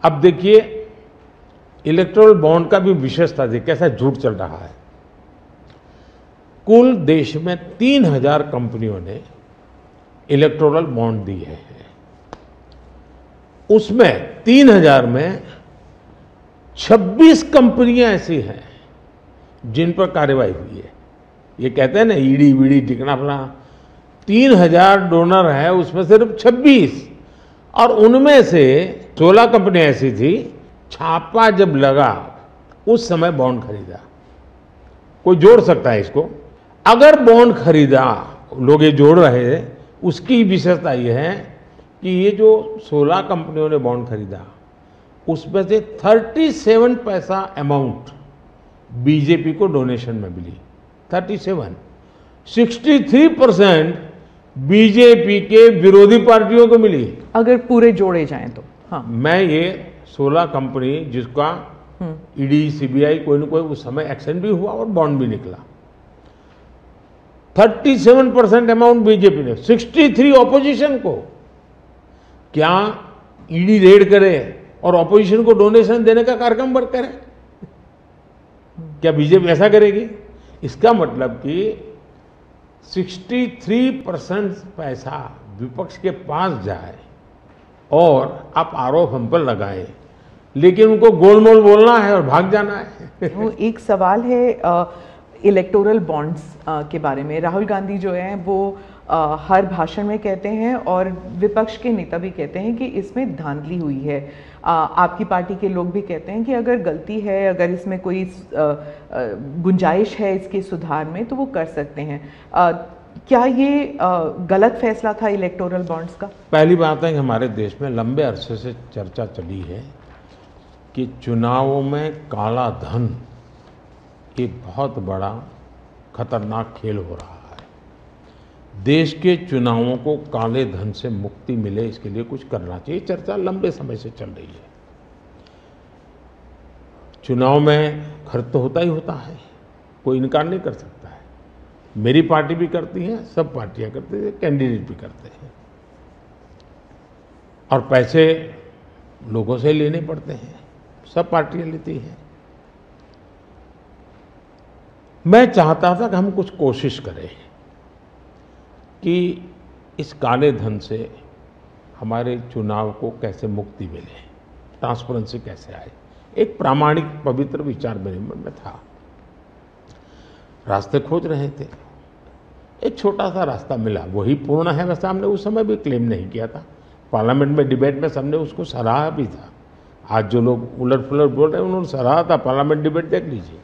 अब देखिए, electoral bond का भी विशेषता देखिए कैसा झूठ चल रहा है। कुल देश में 3000 कंपनियों ने इलेक्टोरल बॉन्ड दिए हैं। उसमें 3000 में 26 कंपनियां ऐसी हैं जिन पर कार्रवाई हुई है। ये कहते हैं ना ईडी वीडी टिकना फला, 3000 डोनर है, उसमें सिर्फ 26, और उनमें से 16 कंपनियां ऐसी थी, छापा जब लगा उस समय बॉन्ड खरीदा। कोई जोड़ सकता है इसको? अगर बॉन्ड खरीदा, लोग ये जोड़ रहे हैं, उसकी विशेषता ये है कि ये जो 16 कंपनियों ने बॉन्ड खरीदा उसमें से 37 पैसा अमाउंट बीजेपी को डोनेशन में मिली। 37, 63% बीजेपी के विरोधी पार्टियों को मिली। अगर पूरे जोड़े जाएं तो हाँ। मैं ये 16 कंपनी जिसका ईडी सीबीआई कोई न कोई उस समय एक्शन भी हुआ और बॉन्ड भी निकला, 37% अमाउंट बीजेपी ने, 63 ऑपोजिशन को। क्या ईडी रेड करे और ऑपोजिशन को डोनेशन देने का कार्यक्रम वर्क करे? क्या बीजेपी ऐसा करेगी? इसका मतलब कि 63% पैसा विपक्ष के पास जाए और आप आरोप हम पर लगाएं, लेकिन उनको गोलमोल बोलना है और भाग जाना है। वो एक सवाल है इलेक्टोरल बॉन्ड्स के बारे में। राहुल गांधी जो है वो हर भाषण में कहते हैं और विपक्ष के नेता भी कहते हैं कि इसमें धांधली हुई है। आपकी पार्टी के लोग भी कहते हैं कि अगर गलती है, अगर इसमें कोई गुंजाइश है इसके सुधार में तो वो कर सकते हैं। क्या ये गलत फैसला था इलेक्टोरल बॉन्ड्स का? पहली बात है कि हमारे देश में लंबे अरसे से चर्चा चली है कि चुनावों में काला धन एक बहुत बड़ा खतरनाक खेल हो रहा है। देश के चुनावों को काले धन से मुक्ति मिले, इसके लिए कुछ करना चाहिए। चर्चा लंबे समय से चल रही है। चुनाव में खर्च तो होता ही होता है, कोई इनकार नहीं कर सकता है। मेरी पार्टी भी करती है, सब पार्टियां करती हैं, कैंडिडेट भी करते हैं, और पैसे लोगों से लेने पड़ते हैं, सब पार्टियां लेती हैं। मैं चाहता था कि हम कुछ कोशिश करें कि इस काले धन से हमारे चुनाव को कैसे मुक्ति मिले, ट्रांसपेरेंसी कैसे आए। एक प्रामाणिक पवित्र विचार मेरे मन में था। रास्ते खोज रहे थे, एक छोटा सा रास्ता मिला, वही पूर्ण है। वैसे हमने उस समय भी क्लेम नहीं किया था, पार्लियामेंट में डिबेट में सबने उसको सराहा भी था। आज जो लोग उलट पुलट बोल रहे हैं उन्होंने सराहा था, पार्लियामेंट डिबेट देख लीजिए।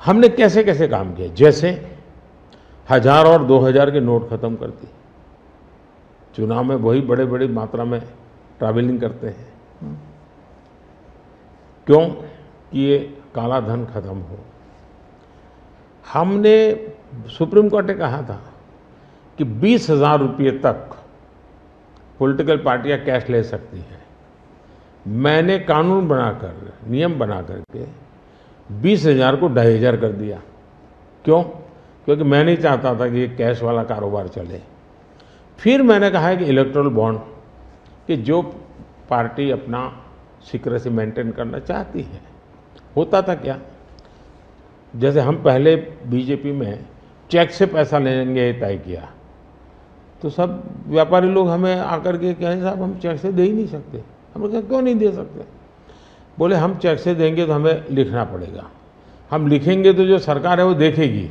हमने कैसे कैसे काम किया, जैसे 1000 और 2000 के नोट खत्म कर दिए। चुनाव में वही बड़े बड़ी मात्रा में ट्रैवलिंग करते हैं, क्यों कि ये काला धन खत्म हो। हमने सुप्रीम कोर्ट ने कहा था कि 20,000 रुपये तक पॉलिटिकल पार्टियां कैश ले सकती हैं। मैंने कानून बनाकर, नियम बना करके 20,000 को 2,500 कर दिया। क्यों? क्योंकि मैं नहीं चाहता था कि ये कैश वाला कारोबार चले। फिर मैंने कहा है कि इलेक्टोरल बॉन्ड, कि जो पार्टी अपना सीक्रेसी मेंटेन करना चाहती है। होता था क्या, जैसे हम पहले बीजेपी में चेक से पैसा लेंगे तय किया, तो सब व्यापारी लोग हमें आकर के कहें साहब हम चेक से दे ही नहीं सकते। हमने कहा क्यों नहीं दे सकते? बोले हम चेक से देंगे तो हमें लिखना पड़ेगा, हम लिखेंगे तो जो सरकार है वो देखेगी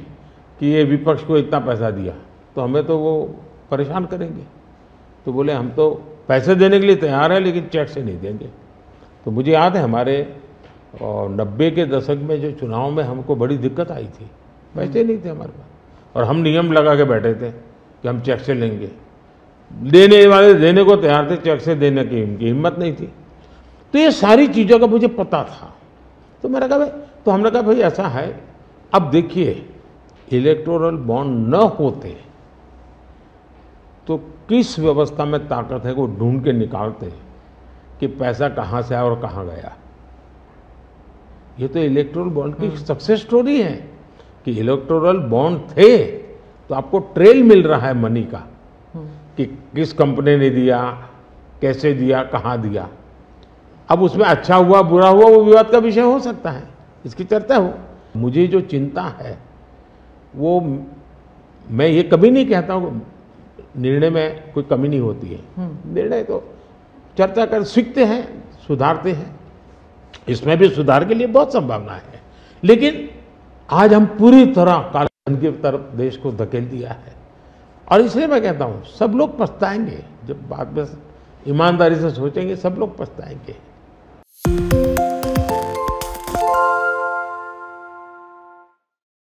कि ये विपक्ष को इतना पैसा दिया, तो हमें तो वो परेशान करेंगे। तो बोले हम तो पैसे देने के लिए तैयार है लेकिन चेक से नहीं देंगे। तो मुझे याद है हमारे 90 के दशक में जो चुनाव में हमको बड़ी दिक्कत आई थी, पैसे नहीं थे हमारे पास, और हम नियम लगा के बैठे थे कि हम चेक से लेंगे। देने वाले देने को तैयार थे, चेक से देने की उनकी हिम्मत नहीं थी। तो ये सारी चीज़ों का मुझे पता था। तो मैंने कहा भाई, तो हमने कहा भाई ऐसा है, अब देखिए इलेक्टोरल बॉन्ड न होते तो किस व्यवस्था में ताकत है वो ढूंढ के निकालते कि पैसा कहाँ से आया और कहाँ गया। ये तो इलेक्टोरल बॉन्ड की सक्सेस स्टोरी है कि इलेक्टोरल बॉन्ड थे तो आपको ट्रेल मिल रहा है मनी का, कि किस कंपनी ने दिया, कैसे दिया, कहाँ दिया। अब उसमें अच्छा हुआ बुरा हुआ वो विवाद का विषय हो सकता है, इसकी चर्चा हो। मुझे जो चिंता है वो, मैं ये कभी नहीं कहता हूँ निर्णय में कोई कमी नहीं होती है, निर्णय तो चर्चा कर सीखते हैं, सुधारते हैं, इसमें भी सुधार के लिए बहुत संभावना है। लेकिन आज हम पूरी तरह काले की तरफ देश को धकेल दिया है, और इसलिए मैं कहता हूँ सब लोग पछताएंगे। जब बाद में ईमानदारी से सोचेंगे सब लोग पछताएंगे।